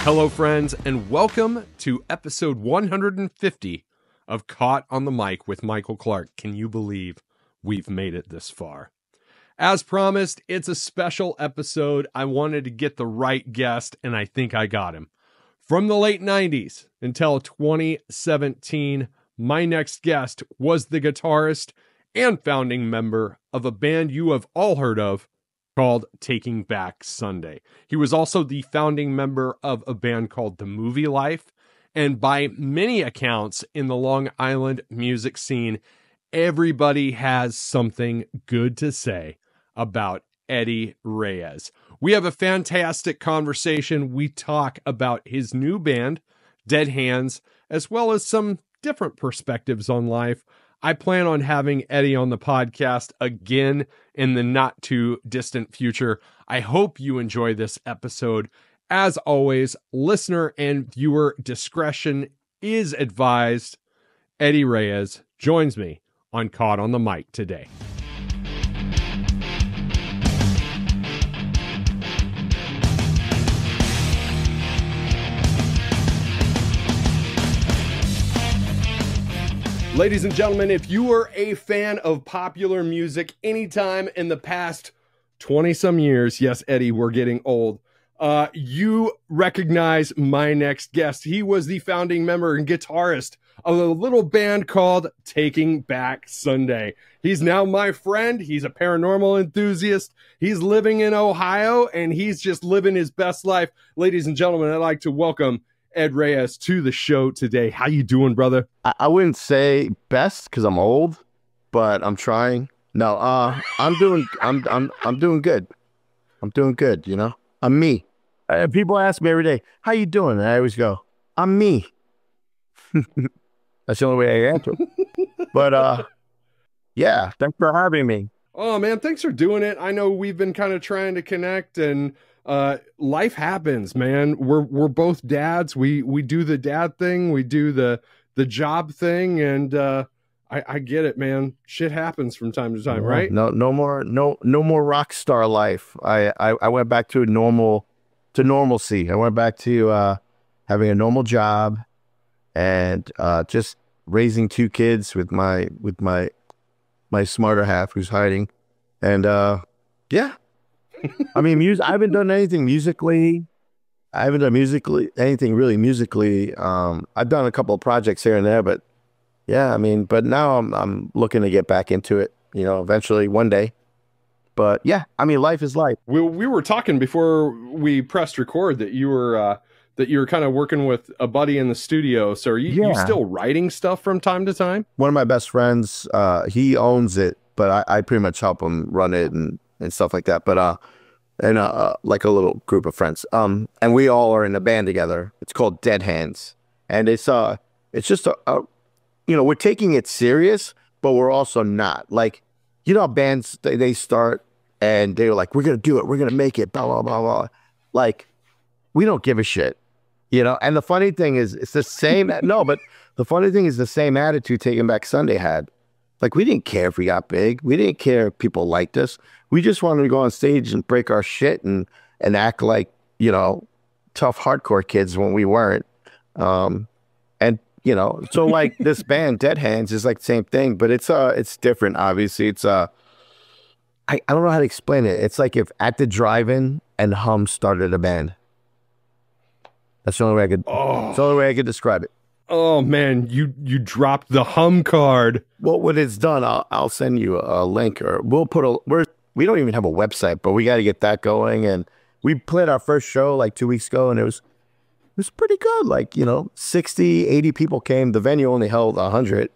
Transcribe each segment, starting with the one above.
Hello, friends, and welcome to episode 150 of Caught on the Mic with Michael Clark. Can you believe we've made it this far? As promised, it's a special episode. I wanted to get the right guest, and I think I got him. From the late 90s until 2017, my next guest was the guitarist and founding member of a band you have all heard of called Taking Back Sunday. He was also the founding member of a band called the Movielife, and by many accounts in the Long Island music scene, everybody has something good to say about Eddie Reyes. We have a fantastic conversation. We talk about his new band, Dead Hands, as well as some different perspectives on life. I plan on having Eddie on the podcast again in the not too distant future. I hope you enjoy this episode. As always, listener and viewer discretion is advised. Eddie Reyes joins me on Caught on the Mic today. Ladies and gentlemen, if you are a fan of popular music anytime in the past 20-some years, yes, Eddie, we're getting old, you recognize my next guest. He was the founding member and guitarist of a little band called Taking Back Sunday. He's now my friend. He's a paranormal enthusiast. He's living in Ohio, and he's just living his best life. Ladies and gentlemen, I'd like to welcome Ed Reyes to the show today. How you doing, brother? I wouldn't say best because I'm old, but I'm trying. No, I'm doing good. I'm doing good. You know, I'm me. People ask me every day, "How you doing?" And I always go, "I'm me." That's the only way I answer. But yeah, thanks for having me. Oh man, thanks for doing it. I know we've been kind of trying to connect, and life happens, man. We're both dads. We do the dad thing, we do the job thing, and I get it, man. Shit happens from time to time, right? No more rock star life. I went back to normalcy. I went back to having a normal job and just raising two kids with my smarter half who's hiding. And yeah. I mean, I haven't done anything musically. I haven't done anything really musically. I've done a couple of projects here and there, but yeah, I mean, but now I'm looking to get back into it, you know, eventually one day. But yeah, I mean, life is life. We were talking before we pressed record that you were kind of working with a buddy in the studio. So are you still writing stuff from time to time? One of my best friends, he owns it, but I pretty much help him run it and stuff like that. But like a little group of friends. And we all are in a band together. It's called Dead Hands. And it's just you know, we're taking it serious, but we're also not. Like, you know, bands, they start and they're like, we're going to do it. We're going to make it, blah, blah, blah, blah. Like, we don't give a shit, you know? And the funny thing is, it's the same, no, but the funny thing is the same attitude Taking Back Sunday had. Like, we didn't care if we got big. We didn't care if people liked us. We just wanted to go on stage and break our shit and act like, you know, tough hardcore kids when we weren't. And, you know, so like this band, Dead Hands, is like the same thing, but it's different, obviously. It's, I don't know how to explain it. It's like if At the Drive-In and Hum started a band. That's the only way I could describe it. Oh man, you dropped the Hum card. Well, when it's done, I'll send you a link, or we don't even have a website, but we got to get that going. And we played our first show like 2 weeks ago, and it was pretty good. Like, you know, 60, 80 people came. The venue only held 100.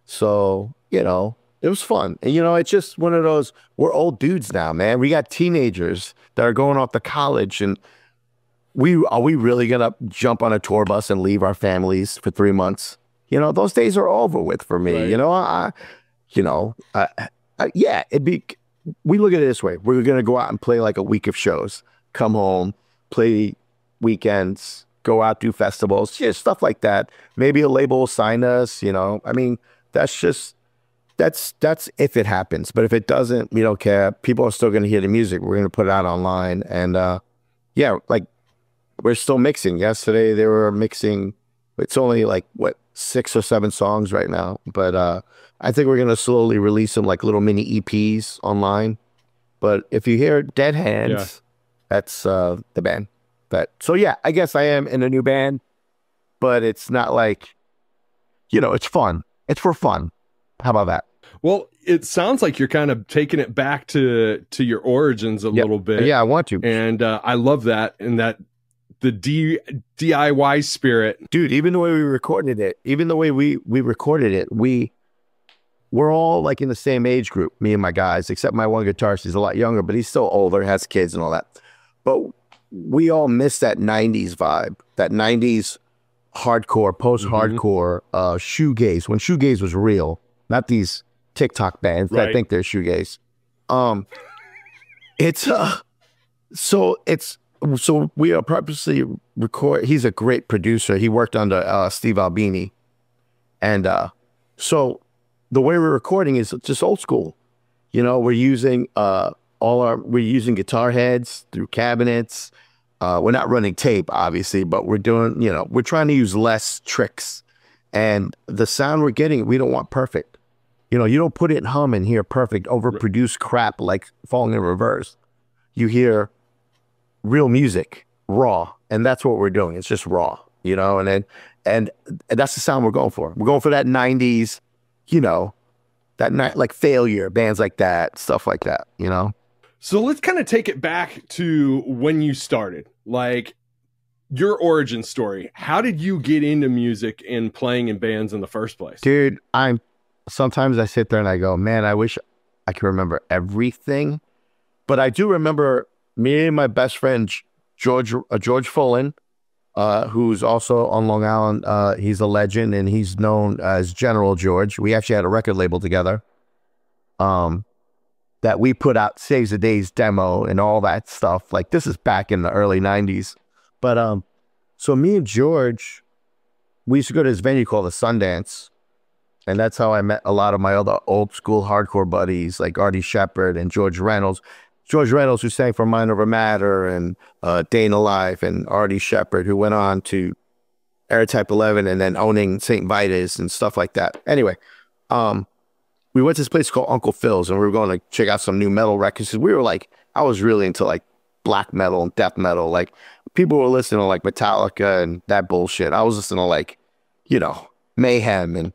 So, you know, it was fun. And, you know, it's just one of those, we're old dudes now, man. We got teenagers that are going off to college, and are we really going to jump on a tour bus and leave our families for 3 months? You know, those days are over with for me. Right. You know, yeah, we look at it this way. We're going to go out and play like a week of shows, come home, play weekends, go out, do festivals, yeah, stuff like that. Maybe a label will sign us, you know. I mean, that's if it happens. But if it doesn't, we don't care. People are still going to hear the music. We're going to put it out online. And yeah, like we're still mixing. Yesterday they were mixing. It's only like what 6 or 7 songs right now, but I think we're gonna slowly release them like little mini EPs online. But if you hear Dead Yeah. Hands, that's the band. But so yeah, I guess I am in a new band, but it's not like, it's fun. It's for fun. How about that? Well, it sounds like you're kind of taking it back to your origins a little bit. Yeah, I want to. And I love that, and that the DIY spirit. Dude, even the way we recorded it, we're all like in the same age group, me and my guys, except my one guitarist. He's a lot younger, but he's still older, has kids and all that. But we all miss that 90s vibe, that 90s hardcore, post-hardcore, shoegaze, when shoegaze was real, not these TikTok bands that think they're shoegaze. So we are purposely record. He's a great producer. He worked under Steve Albini. And so the way we're recording is just old school. We're using we're using guitar heads through cabinets. We're not running tape, obviously, but we're doing, we're trying to use less tricks. And the sound we're getting, we don't want perfect. You don't put it in hum and hear perfect, overproduced crap like Falling in Reverse. You hear real music, raw, and that's what we're doing. It's just raw, and that's the sound we're going for. We're going for that 90s, like Failure, bands like that, stuff like that, So let's kind of take it back to when you started, like your origin story. How did you get into music and playing in bands in the first place? Dude, sometimes I sit there and I go, man, I wish I could remember everything, but I do remember me and my best friend, George Fullen, who's also on Long Island. He's a legend, and he's known as General George. We actually had a record label together that we put out Saves the Days demo and all that stuff. Like, this is back in the early 90s. But so me and George, we used to go to this venue called the Sundance, and that's how I met a lot of my other old school hardcore buddies like Artie Shepherd and George Reynolds. George Reynolds, who sang for Mind Over Matter and Dana Life, and Artie Shepherd, who went on to Airtype 11 and then owning St. Vitus and stuff like that. Anyway, we went to this place called Uncle Phil's, and we were going to check out some new metal records. We were like, I was really into like black metal and death metal. Like, people were listening to like Metallica and that bullshit. I was listening to like, Mayhem. And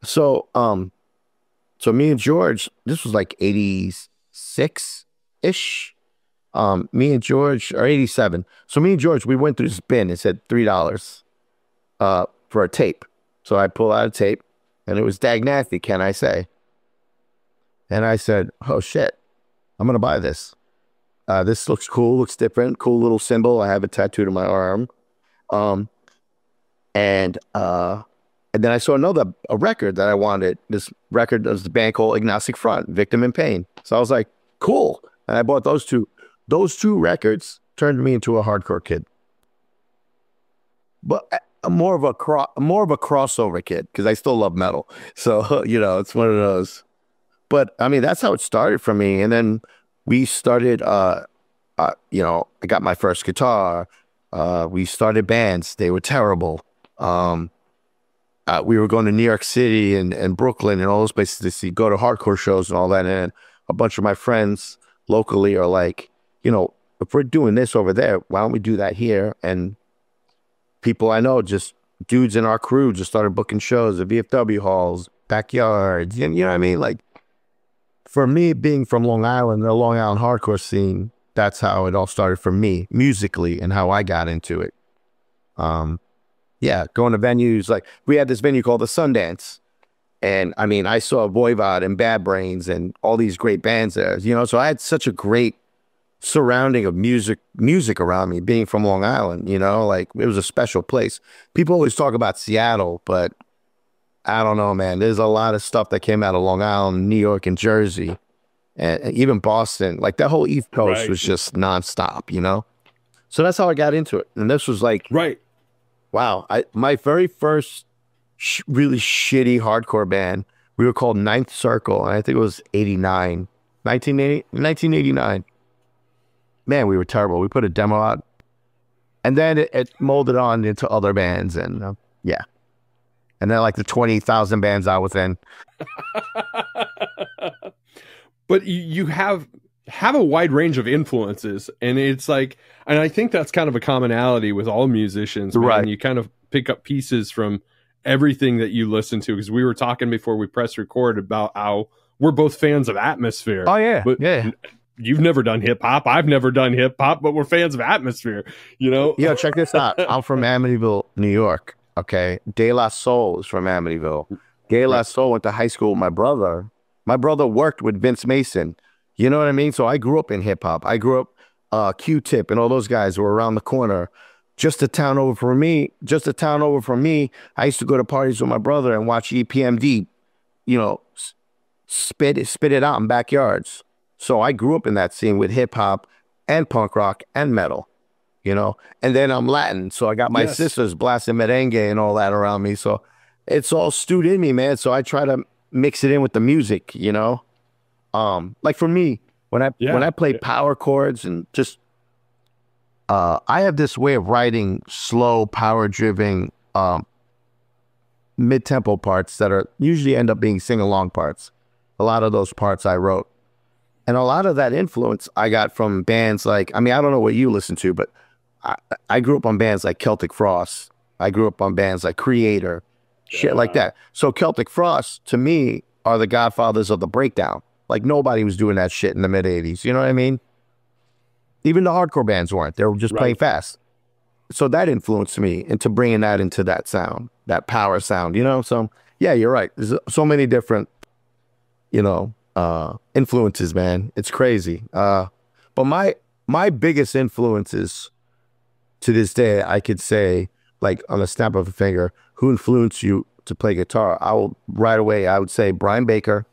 so me and George, this was like 86-ish. Me and George, or 87. So me and George, we went through this bin. It said $3 for a tape. So I pulled out a tape, and it was Dag Nasty, Can I Say? And I said, oh shit, I'm gonna buy this. This looks cool, looks different, cool little symbol. I have it tattooed on my arm. And then I saw a record that I wanted. This record was the band called Agnostic Front, Victim in Pain. So I was like, cool. And I bought those two. Those two records turned me into a hardcore kid. But more of a crossover kid, because I still love metal. So, it's one of those. But I mean, that's how it started for me. And then we started, I got my first guitar. We started bands. They were terrible. We were going to New York City and Brooklyn and all those places to go to hardcore shows and all that. And a bunch of my friends locally are like, if we're doing this over there, why don't we do that here? And people I know, just dudes in our crew, just started booking shows at VFW halls, backyards. You know what I mean? Like, for me, being from Long Island, the Long Island hardcore scene, that's how it all started for me, musically, and how I got into it. Yeah, going to venues. Like, we had this venue called the Sundance. And, I mean, I saw Voivod and Bad Brains and all these great bands there, So I had such a great surrounding of music around me, being from Long Island, Like, it was a special place. People always talk about Seattle, but I don't know, man. There's a lot of stuff that came out of Long Island, New York, and Jersey, and even Boston. Like, that whole East Coast was just nonstop, So that's how I got into it. And this was like, wow. My very first really shitty hardcore band, we were called Ninth Circle, and I think it was 1989. Man, we were terrible. We put a demo out And then it molded on into other bands, and yeah. And then like the 20,000 bands I was in. But you have a wide range of influences, and it's like, and I think that's kind of a commonality with all musicians, man. Right. You kind of pick up pieces from everything that you listen to, because we were talking before we press record about how we're both fans of atmosphere. Oh yeah, but yeah. You've never done hip hop. I've never done hip hop, but we're fans of atmosphere, you know? Yo, check this out. I'm from Amityville, New York. Okay. De La Soul is from Amityville. De La Soul went to high school with my brother. My brother worked with Vince Mason. You know what I mean? So I grew up in hip hop. I grew up Q-Tip and all those guys were around the corner. Just a town over from me. I used to go to parties with my brother and watch EPMD, you know, spit it out in backyards. So I grew up in that scene with hip hop and punk rock and metal, you know. And then I'm Latin, so I got my sisters blasting merengue and all that around me. So it's all stewed in me, man. So I try to mix it in with the music, you know. Like for me, when I play power chords and just I have this way of writing slow, power-driven mid-tempo parts that are usually end up being sing-along parts. A lot of those parts I wrote. And a lot of that influence I got from bands like, I mean, I don't know what you listen to, but I grew up on bands like Celtic Frost. I grew up on bands like Creator, shit like that. So Celtic Frost, to me, are the godfathers of the breakdown. Like nobody was doing that shit in the mid-'80s. You know what I mean? Even the hardcore bands weren't. They were just playing fast. So that influenced me into bringing that into that sound, that power sound, you know? So, yeah, you're right. There's so many different, you know, influences, man. It's crazy. But my biggest influences to this day, I could say, like on the snap of a finger, who influenced you to play guitar? I would say Brian Baker,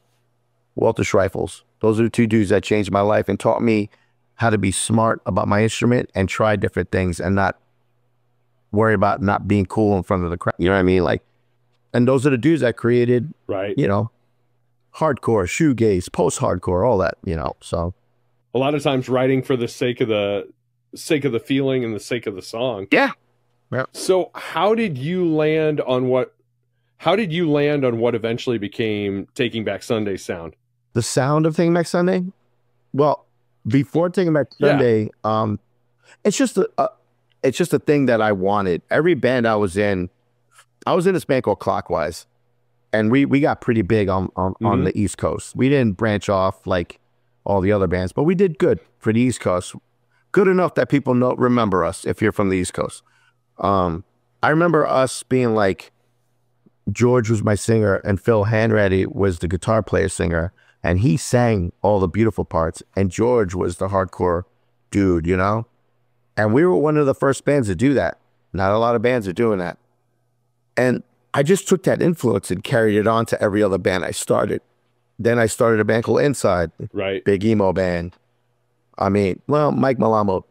Walter Schreifels. Those are the two dudes that changed my life and taught me how to be smart about my instrument and try different things and not worry about not being cool in front of the crowd. You know what I mean? Like, and those are the dudes that created, you know, hardcore, shoegaze, post-hardcore, all that, you know. So a lot of times writing for the sake of the feeling and the sake of the song. Yeah. So how did you land on what eventually became Taking Back Sunday's sound? The sound of Taking Back Sunday? Well, before Taking Back Sunday, it's just a thing that I wanted. Every band I was in this band called Clockwise, and we got pretty big on the East Coast. We didn't branch off like all the other bands, but we did good for the East Coast. Good enough that people remember us if you're from the East Coast. I remember us being like, George was my singer and Phil Hanratty was the guitar player singer, and he sang all the beautiful parts, and George was the hardcore dude, you know? And we were one of the first bands to do that. Not a lot of bands are doing that. And I just took that influence and carried it on to every other band I started. Then I started a band called Inside, big emo band. I mean, well, Mike Malamo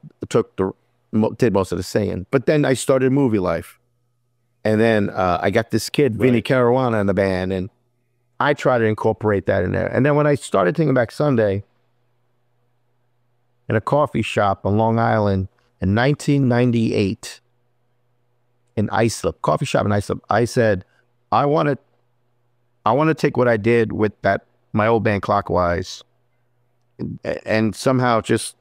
did most of the singing. But then I started Movielife. And then I got this kid, Vinny Caruana, in the band, and I tried to incorporate that in there. And then when I started Taking Back Sunday in a coffee shop on Long Island in 1998 in Islip, coffee shop in Islip, I said, I want to take what I did with my old band Clockwise and somehow just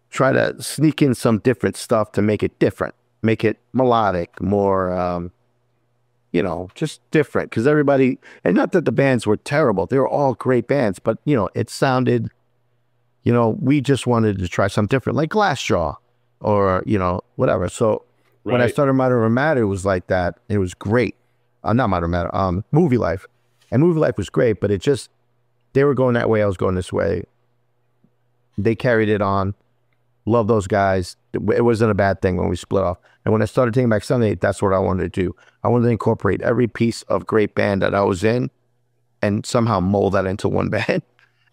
try to sneak in some different stuff to make it different, make it melodic, more, you know, just different. Because everybody, and not that the bands were terrible, they were all great bands, but, you know, it sounded, you know, we just wanted to try something different, like Glassjaw or, you know, whatever. So when I started Modern Matter, it was like that. It was great. Not Modern Matter, Movielife. And Movielife was great, but it just, they were going that way, I was going this way. They carried it on. Love those guys. It wasn't a bad thing when we split off. And when I started Taking Back Sunday, that's what I wanted to do. I wanted to incorporate every piece of great band that I was in and somehow mold that into one band.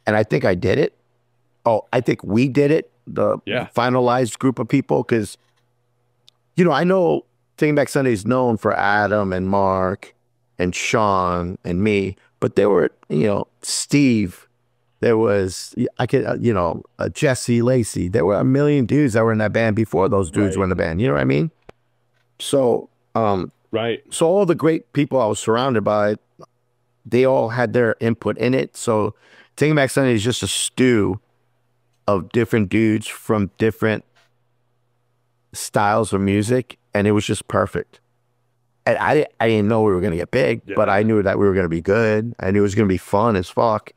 And I think I did it. Oh, I think we did it, the finalized group of people, because, you know, I know Taking Back Sunday is known for Adam and Mark and Sean and me, but there were, you know, Steve There was, I could, Jesse Lacey. There were a million dudes that were in that band before those dudes were in the band. You know what I mean? So, Right. so all the great people I was surrounded by, they all had their input in it. So Taking Back Sunday is just a stew of different dudes from different styles of music, and it was just perfect. And I didn't know we were going to get big, but I knew that we were going to be good. I knew it was going to be fun as fuck.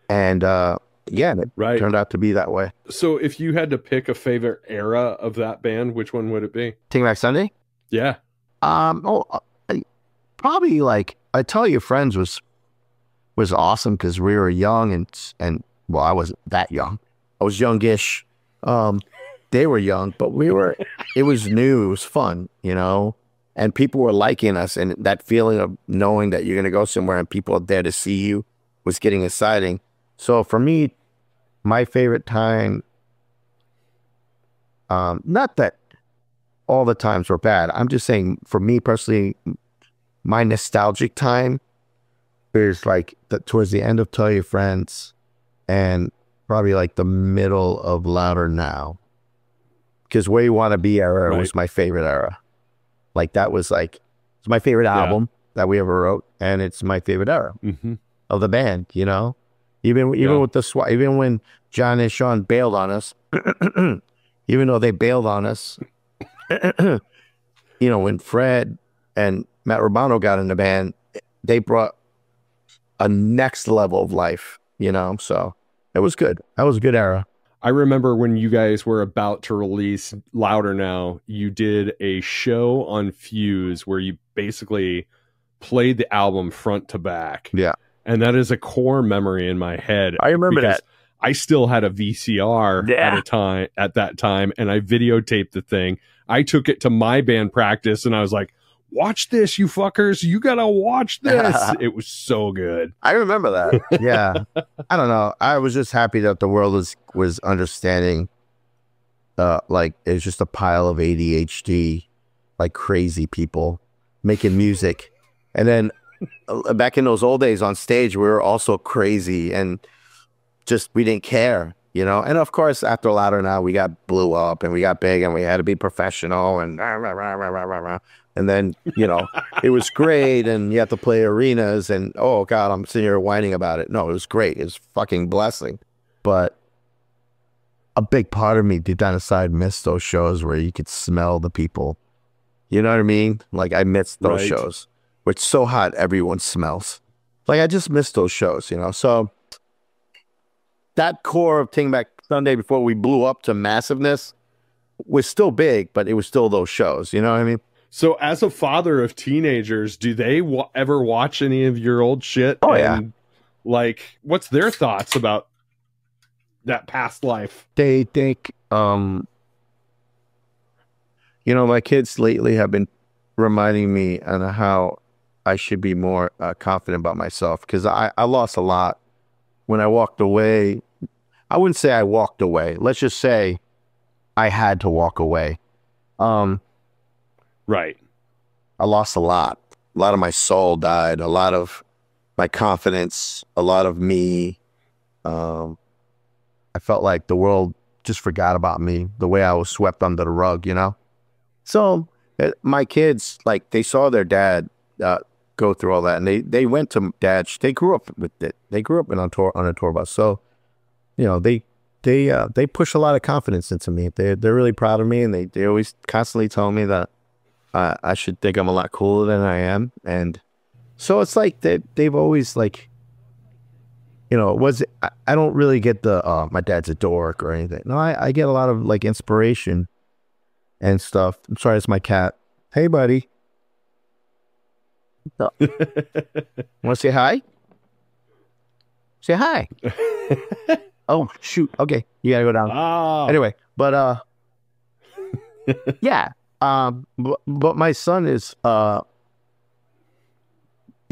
And yeah, it turned out to be that way. So if you had to pick a favorite era of that band, which one would it be? Taking Back Sunday? Yeah. Probably like I Tell Your Friends was awesome because we were young and well, I wasn't that young. I was youngish. They were young, but it was new. It was fun, you know, and people were liking us, and that feeling of knowing that you're going to go somewhere and people are there to see you was getting exciting. So for me, my favorite time, not that all the times were bad. I'm just saying for me personally, my nostalgic time is like towards the end of Tell Your Friends and probably like the middle of Louder Now. Because Where You Want to Be era was my favorite era. Like that was like, it's my favorite album that we ever wrote, and it's my favorite era of the band, you know? Even with even when John and Sean bailed on us, even though they bailed on us, you know, when Fred and Matt Romano got in the band, they brought a next level of life, you know? So it was good. That was a good era. I remember when you guys were about to release Louder Now, you did a show on Fuse where you basically played the album front to back. Yeah. And that is a core memory in my head. I remember that. I still had a VCR at that time, and I videotaped the thing. I took it to my band practice, and I was like, watch this, you fuckers. You got to watch this. It was so good. I remember that. Yeah. I don't know. I was just happy that the world was understanding, like, it's just a pile of ADHD, like crazy people making music. And then back in those old days on stage, we were also crazy and just, we didn't care, you know? And of course, after Louder Now, we blew up and we got big and we had to be professional and and then, you know, it was great, and you have to play arenas, and oh God, I'm sitting here whining about it. No, it was great. It was fucking blessing. But a big part of me deep down inside missed those shows where you could smell the people. You know what I mean? Like I missed those shows where it's so hot, everyone smells. Like I just missed those shows, you know? So that core of Taking Back Sunday before we blew up to massiveness was still big, but it was still those shows. You know what I mean? So as a father of teenagers, do they ever watch any of your old shit? Oh, yeah. Like, what's their thoughts about that past life? They think, you know, my kids lately have been reminding me on how I should be more confident about myself, because I lost a lot when I walked away. I wouldn't say I walked away. Let's just say I had to walk away. Right. I lost a lot. A lot of my soul died. A lot of my confidence. A lot of me. I felt like the world just forgot about me, the way I was swept under the rug, you know? So my kids, like, they saw their dad go through all that, and they went to dad. They grew up with it. They grew up on a tour bus. So, you know, they push a lot of confidence into me. They're really proud of me, and they always constantly tell me that I should think I'm a lot cooler than I am. And so it's like they've always, like, you know, I don't really get the my dad's a dork or anything. No, I get a lot of like inspiration and stuff. I'm sorry, it's my cat. Hey, buddy. Want to say hi? Say hi. Oh, shoot. Okay, you gotta go down. Oh. Anyway, but yeah. But my son is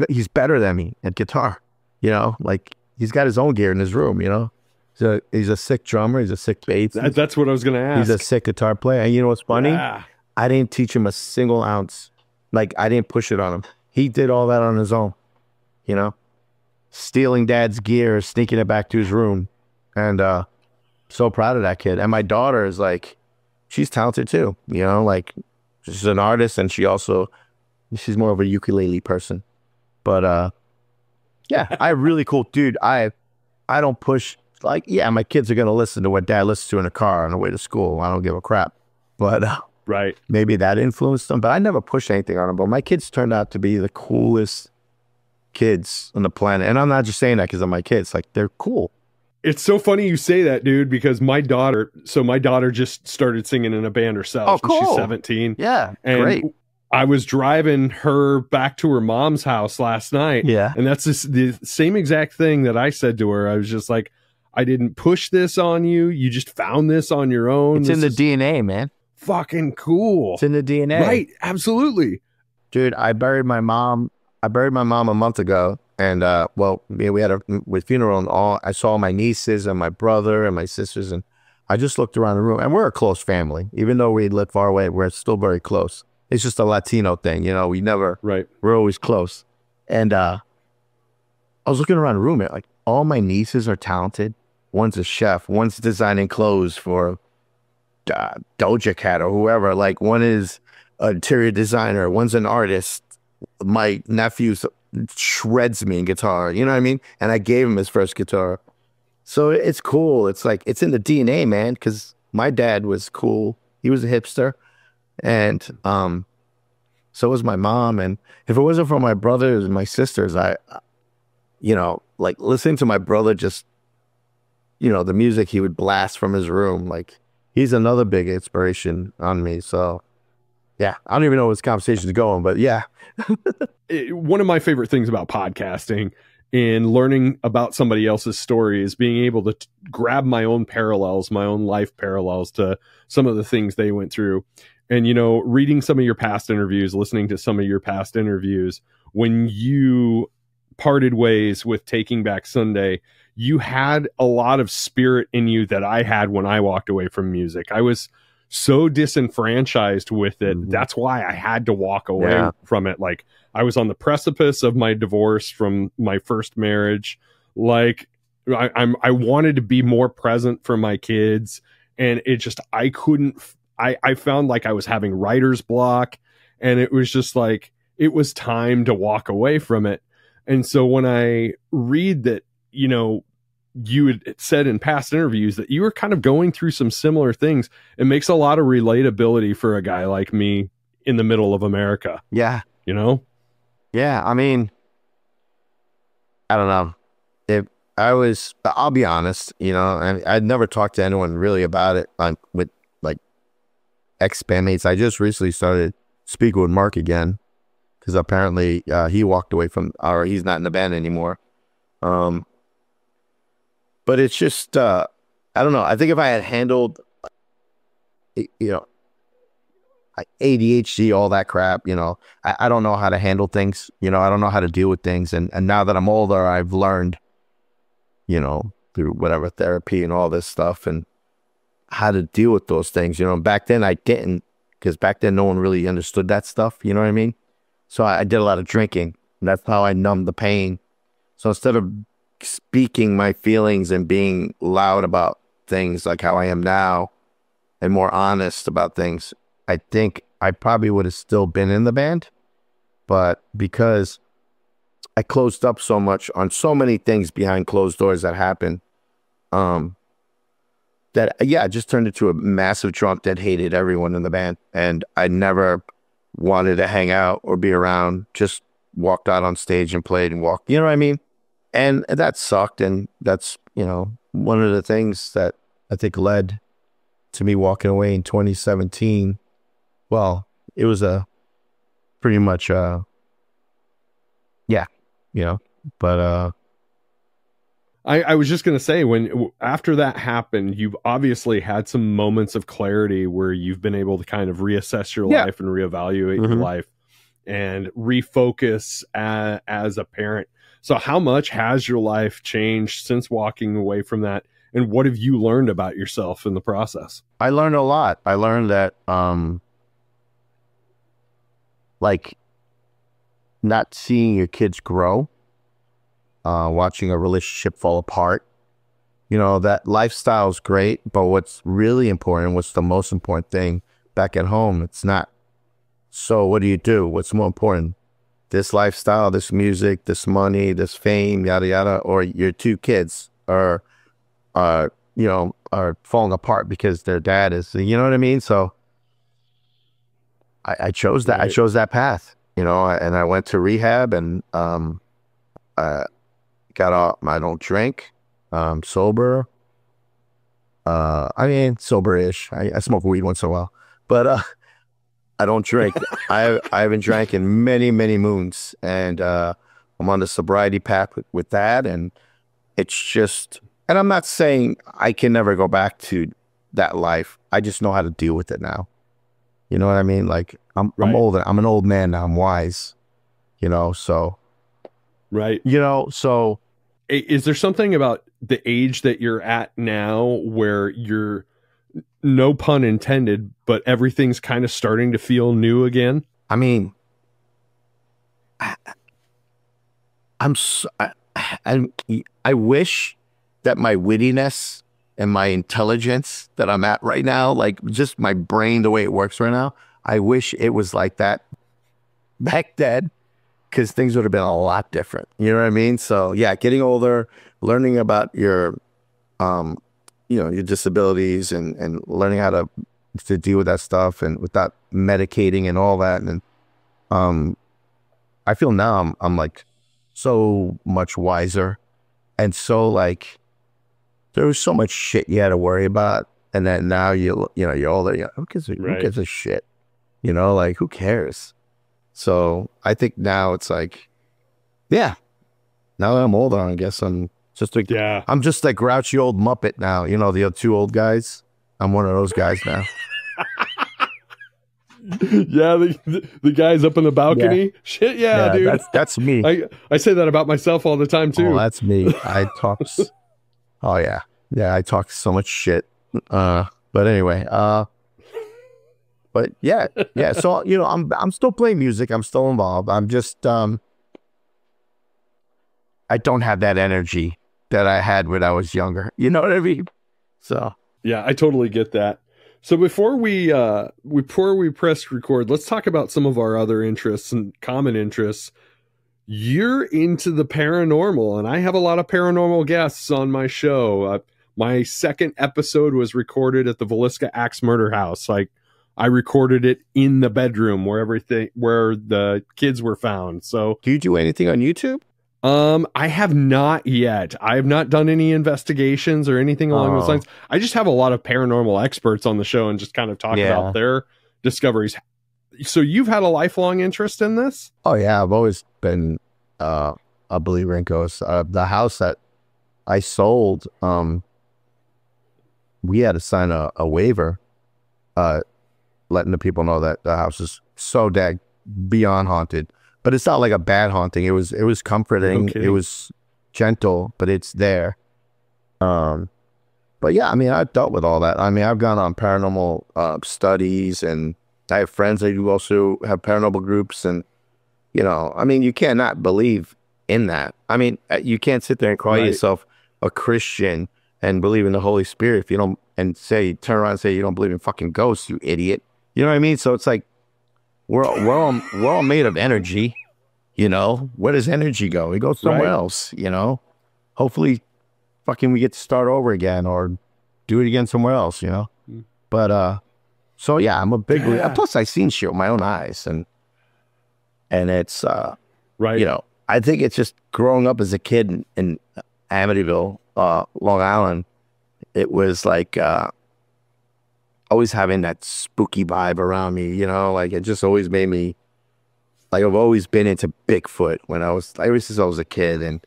he's better than me at guitar. You know, like, he's got his own gear in his room, you know? So he's a sick drummer. He's a sick bass. That's what I was going to ask. He's a sick guitar player. And you know what's funny? Yeah. I didn't teach him a single ounce. Like, I didn't push it on him. He did all that on his own, you know? stealing dad's gear, sneaking it back to his room. And so proud of that kid. And my daughter is like, she's talented too, you know, like she's an artist, and she's more of a ukulele person. But yeah, I really cool, dude. I don't push, like, yeah, my kids are gonna listen to what dad listens to in the car on the way to school. I don't give a crap. But right, maybe that influenced them. But I never pushed anything on them. But my kids turned out to be the coolest kids on the planet. And I'm not just saying that because of my kids. Like, they're cool. It's so funny you say that, dude, because my daughter just started singing in a band herself. Oh, cool. She's 17. Yeah, and great. I was driving her back to her mom's house last night. Yeah. And that's the same exact thing that I said to her. I was just like, I didn't push this on you. You just found this on your own. It's in the DNA, man. Fucking cool. It's in the DNA. Right. Absolutely. Dude, I buried my mom a month ago. And, well, we had a funeral and all. I saw my nieces and my brother and my sisters. And I just looked around the room. And we're a close family. Even though we live far away, we're still very close. It's just a Latino thing, you know. We're always close. And I was looking around the room, and like, all my nieces are talented. One's a chef. One's designing clothes for Doja Cat or whoever. Like, one is an interior designer. One's an artist. My nephew shreds me in guitar. You know what I mean? And I gave him his first guitar. So it's cool. It's like, it's in the DNA, man, because my dad was cool. He was a hipster. And so was my mom. And if it wasn't for my brothers and my sisters, you know, like, listening to my brother just, you know, the music he would blast from his room, like, he's another big inspiration on me. So yeah, I don't even know where this conversation is going, but yeah. One of my favorite things about podcasting and learning about somebody else's story is being able to grab my own parallels, my own life parallels to some of the things they went through. And, you know, reading some of your past interviews, listening to some of your past interviews, when you parted ways with Taking Back Sunday, you had a lot of spirit in you that I had when I walked away from music. I was so disenfranchised with it. Mm-hmm. That's why I had to walk away from it. Like, I was on the precipice of my divorce from my first marriage. Like, I wanted to be more present for my kids, and it just, I couldn't. I found like I was having writer's block, and it was just like, it was time to walk away from it. And so when I read that, you know, you had said in past interviews that you were kind of going through some similar things, it makes a lot of relatability for a guy like me in the middle of America. Yeah. You know? Yeah. I mean, I don't know. I'll be honest, you know, I'd never talked to anyone really about it with like ex-bandmates. I just recently started speaking with Mark again, because apparently he walked away from, or he's not in the band anymore. But it's just, I don't know. I think if I had handled, you know, ADHD, all that crap, you know, I don't know how to handle things. You know, I don't know how to deal with things. And now that I'm older, I've learned, you know, through whatever therapy and all this stuff, and how to deal with those things. You know, back then I didn't, because back then no one really understood that stuff. You know what I mean? So I did a lot of drinking, and that's how I numbed the pain. So instead of speaking my feelings and being loud about things like how I am now, and more honest about things, I think I probably would have still been in the band. But because I closed up so much on so many things behind closed doors that happened, that, yeah, I just turned into a massive drunk that hated everyone in the band. And I never wanted to hang out or be around, just walked out on stage and played and walked, you know what I mean? And that sucked. And that's, you know, one of the things that I think led to me walking away in 2017. Well, it was pretty much, yeah, you know, but, I was just going to say, after that happened, you've obviously had some moments of clarity where you've been able to kind of reassess your life and reevaluate your life and refocus as a parent. So how much has your life changed since walking away from that? And what have you learned about yourself in the process? I learned a lot. I learned that, like, not seeing your kids grow, watching a relationship fall apart. You know, that lifestyle's great, but what's really important, what's the most important thing back at home, it's not. So what do you do? What's more important? This lifestyle, this music, this money, this fame, yada, yada, or your two kids are falling apart because their dad is, you know what I mean? So I chose that. Right. I chose that path, you know, and I went to rehab and I got off. I don't drink. Sober. I mean, sober-ish. I smoke weed once in a while, but I don't drink. I haven't drank in many, many moons, and I'm on the sobriety path with that, and it's just. And I'm not saying I can never go back to that life. I just know how to deal with it now. You know what I mean? Like I'm older. I'm an old man now. I'm wise. You know, so. Right. You know, so. Is there something about the age that you're at now where you're, no pun intended, but everything's kind of starting to feel new again? I mean, I wish that my wittiness and my intelligence that I'm at right now, like just my brain, the way it works right now, I wish it was like that back then. Because things would have been a lot different. You know what I mean? So yeah, getting older, learning about your, your disabilities and learning how to deal with that stuff and without medicating and all that. And I feel now I'm like so much wiser, and so like there was so much shit you had to worry about, and then now you're older. Who gives a shit? You know, like who cares? So I think now it's like, yeah, now that I'm older, I guess I'm just I'm just that grouchy old Muppet now. You know, the two old guys. I'm one of those guys now. Yeah, the guys up in the balcony. Yeah. Shit, yeah, dude. That's me. I say that about myself all the time too. Oh, that's me. I talk. Oh yeah, I talk so much shit. But anyway, But yeah. So you know, I'm still playing music. I'm still involved. I'm just I don't have that energy that I had when I was younger. You know what I mean? So yeah, I totally get that. So before we press record, let's talk about some of our other interests and common interests. You're into the paranormal, and I have a lot of paranormal guests on my show. My second episode was recorded at the Villisca Axe Murder House. I recorded it in the bedroom where the kids were found. So do you do anything on YouTube? I have not yet. I have not done any investigations or anything along those lines. I just have a lot of paranormal experts on the show and just kind of talk about their discoveries. So you've had a lifelong interest in this? Oh yeah, I've always been a believer in ghosts. The house that I sold, we had to sign a waiver, letting the people know that the house is so beyond haunted. But it's not like a bad haunting. It was comforting. Okay. It was gentle, but it's there. But yeah, I mean, I've dealt with all that. I mean, I've gone on paranormal studies, and I have friends that do also have paranormal groups. And, you know, I mean, you cannot believe in that. I mean, you can't sit there and call yourself a Christian and believe in the Holy Spirit if you don't, and turn around and say you don't believe in fucking ghosts, you idiot. You know what I mean? So it's like, we're all made of energy, you know. Where does energy go? It goes somewhere else, you know. Hopefully, fucking we get to start over again or do it again somewhere else, you know. But so yeah, I'm a big plus I've seen shit with my own eyes, and it's you know, I think it's just growing up as a kid in Amityville, Long Island. It was like always having that spooky vibe around me, you know, like it just always made me, like I've always been into Bigfoot ever since I was a kid, and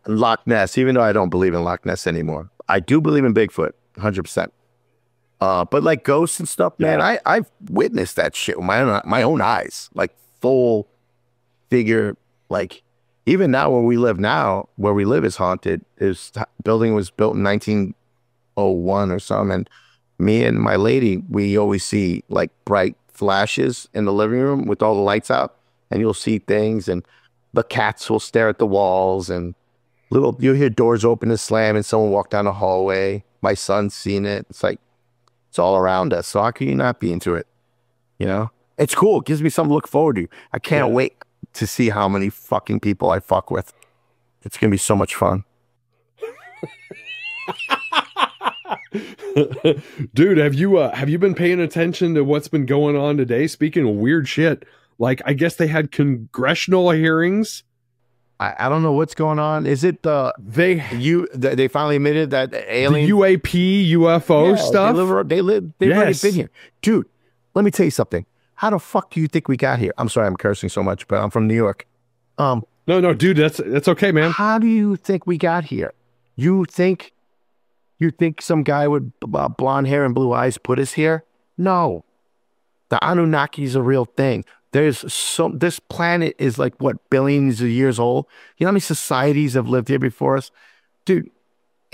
Loch Ness, even though I don't believe in Loch Ness anymore. I do believe in Bigfoot, 100%. But like ghosts and stuff, man, I've witnessed that shit with my own eyes, like full figure, like even now where we live is haunted. Building was built in 1901 or something, and me and my lady, we always see like bright flashes in the living room with all the lights out, and you'll see things. And the cats will stare at the walls, and you'll hear doors open and slam and someone walk down the hallway. My son's seen it. It's like, it's all around us. So how can you not be into it? You know, it's cool. It gives me something to look forward to. I can't wait to see how many fucking people I fuck with. It's going to be so much fun. Dude, have you been paying attention to what's been going on today? Speaking of weird shit, like, I guess they had congressional hearings. I don't know what's going on. Is it they finally admitted that alien, the UAP UFO stuff? They've already been here, dude. Let me tell you something. How the fuck do you think we got here? I'm sorry, I'm cursing so much, but I'm from New York. No, dude, that's okay, man. How do you think we got here? You think some guy with blonde hair and blue eyes put us here? No. The Anunnaki is a real thing. This planet is like, what, billions of years old? You know how many societies have lived here before us? Dude,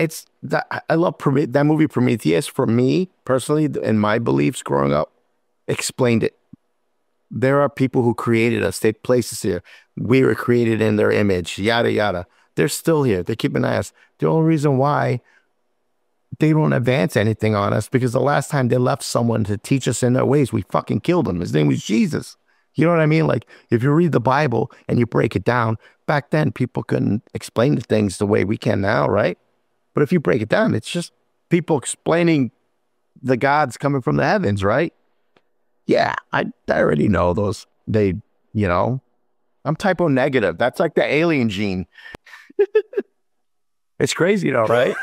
I love that movie Prometheus. For me, personally, and my beliefs growing up, explained it. There are people who created us. They placed us here. We were created in their image, yada, yada. They're still here. They keep an eye on us. The only reason why they don't advance anything on us, because the last time they left someone to teach us in their ways, we fucking killed him. His name was Jesus. You know what I mean? Like, if you read the Bible and you break it down, back then people couldn't explain the things the way we can now, right? But if you break it down, it's just people explaining the gods coming from the heavens, right? Yeah, I already know those. I'm typo negative. That's like the alien gene. It's crazy though, right?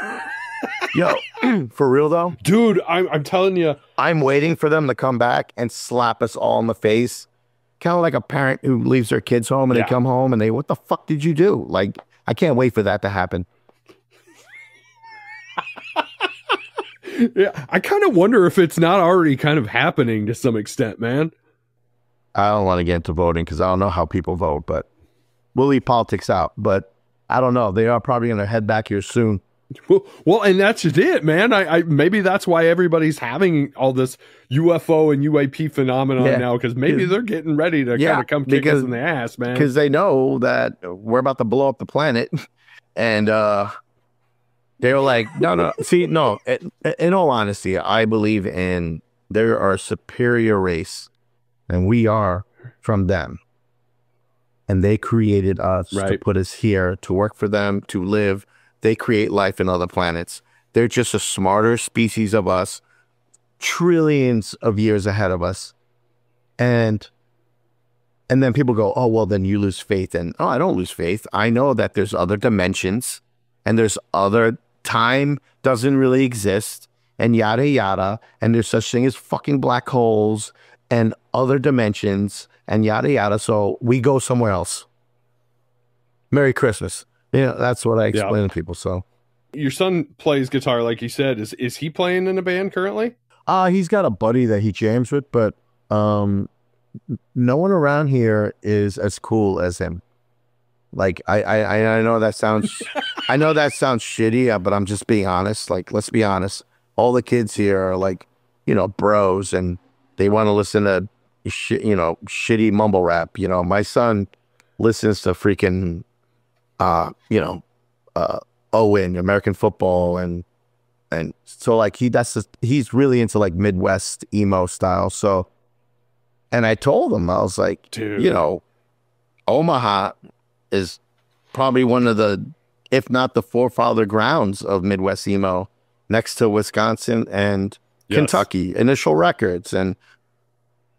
Yo, for real though? Dude, I'm telling you. I'm waiting for them to come back and slap us all in the face. Kind of like a parent who leaves their kids home and they come home and what the fuck did you do? Like, I can't wait for that to happen. Yeah, I kind of wonder if it's not already kind of happening to some extent, man. I don't want to get into voting because I don't know how people vote, but we'll leave politics out. But I don't know. They are probably going to head back here soon. Well, and that's just it, man. I maybe that's why everybody's having all this UFO and UAP phenomenon now, because maybe they're getting ready to kind of come kick us in the ass, man. Because they know that we're about to blow up the planet, and they were like, no. See, no. In all honesty, I believe there are a superior race, and we are from them, and they created us to put us here to work for them, to live. They create life in other planets. They're just a smarter species of us, trillions of years ahead of us. And then people go, oh, well, then you lose faith. And I don't lose faith. I know that there's other dimensions and there's other time doesn't really exist and yada, yada. And there's such thing as fucking black holes and other dimensions and yada, yada. So we go somewhere else. Merry Christmas. Yeah, that's what I explain to people. So, your son plays guitar, like you said. Is he playing in a band currently? He's got a buddy that he jams with, but no one around here is as cool as him. Like I know that sounds, I know that sounds shitty, but I'm just being honest. Like, let's be honest. All the kids here are like, bros, and they want to listen to shitty mumble rap. My son listens to freaking. Owen, American football, and so like he's really into like Midwest emo style. So, and I told him, I was like, dude, Omaha is probably one of the, if not the forefather grounds of Midwest emo, next to Wisconsin and Kentucky. Initial Records and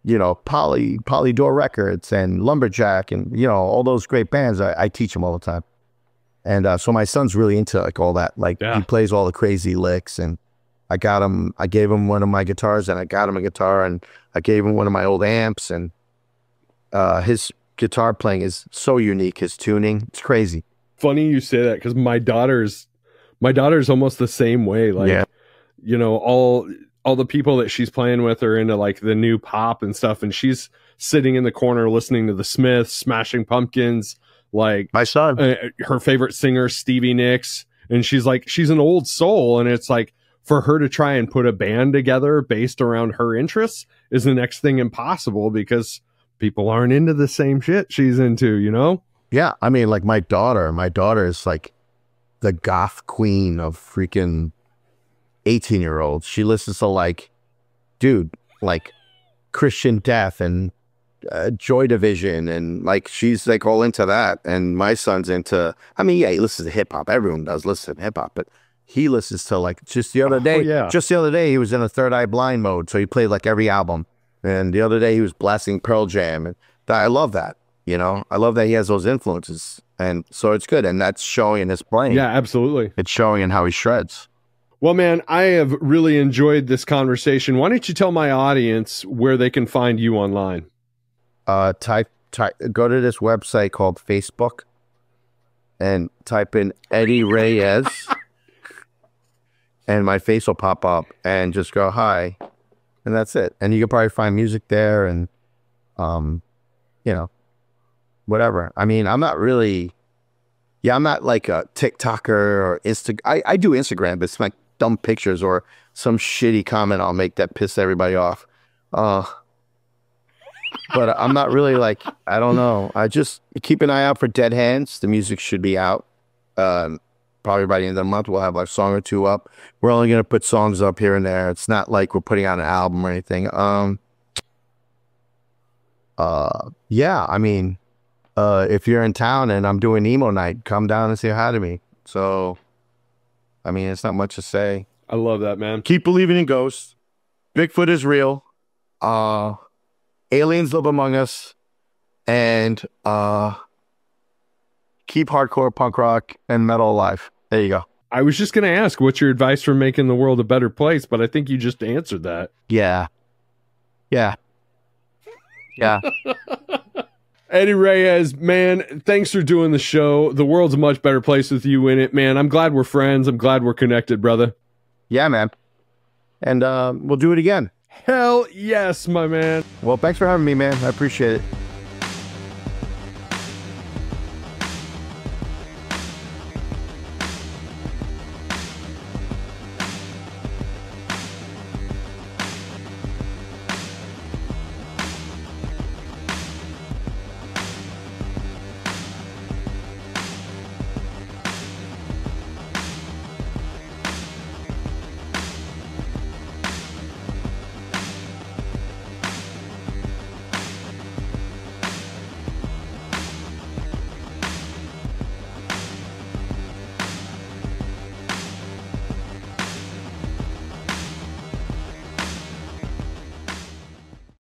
Polydor Records and Lumberjack and all those great bands. I teach them all the time. And so my son's really into like all that. Like he plays all the crazy licks, and I gave him one of my guitars, and I got him a guitar, and I gave him one of my old amps, and his guitar playing is so unique. His tuning, it's crazy. Funny you say that, because my daughter's almost the same way. Like, all the people that she's playing with are into like the new pop and stuff, and she's sitting in the corner listening to the Smiths, Smashing Pumpkins. Like my son, her favorite singer, Stevie Nicks. And she's an old soul. And it's like, for her to try and put a band together based around her interests is the next thing impossible, because people aren't into the same shit she's into, Yeah, I mean, like my daughter is like the goth queen of freaking 18-year-olds. She listens to like, dude, like Christian Death and Joy Division, and like she's like all into that. And my son's into, I mean, yeah, he listens to hip hop. Everyone does listen to hip hop, but he listens to like just the other day. yeah. Just the other day, he was in a Third Eye Blind mode, so he played like every album. And the other day, he was blasting Pearl Jam, and I love that. You know, I love that he has those influences, and so it's good, and that's showing in his playing. Yeah, absolutely. It's showing in how he shreds. Well, man, I have really enjoyed this conversation. Why don't you tell my audience where they can find you online? Go to this website called Facebook and type in Eddie Reyes, and my face will pop up, and just go hi, and that's it. And you can probably find music there, and you know, whatever. I mean, I'm not really, I'm not like a TikToker or I do Instagram, but it's like dumb pictures or some shitty comment I'll make that piss everybody off. But I'm not really like, I don't know. I just keep an eye out for Dead Hands. The music should be out. Probably by the end of the month, we'll have like a song or two up. We're only going to put songs up here and there. It's not like we're putting out an album or anything. Yeah, I mean, if you're in town and I'm doing emo night, come down and say hi to me. So, I mean, it's not much to say. I love that, man. Keep believing in ghosts. Bigfoot is real. Aliens live among us. And keep hardcore punk rock and metal alive. There you go. I was just going to ask, what's your advice for making the world a better place? But I think you just answered that. Yeah. Yeah. Yeah. Eddie Reyes, man, thanks for doing the show. The world's a much better place with you in it, man. I'm glad we're friends. I'm glad we're connected, brother. Yeah, man. And we'll do it again. Hell yes, my man. Well, thanks for having me, man. I appreciate it.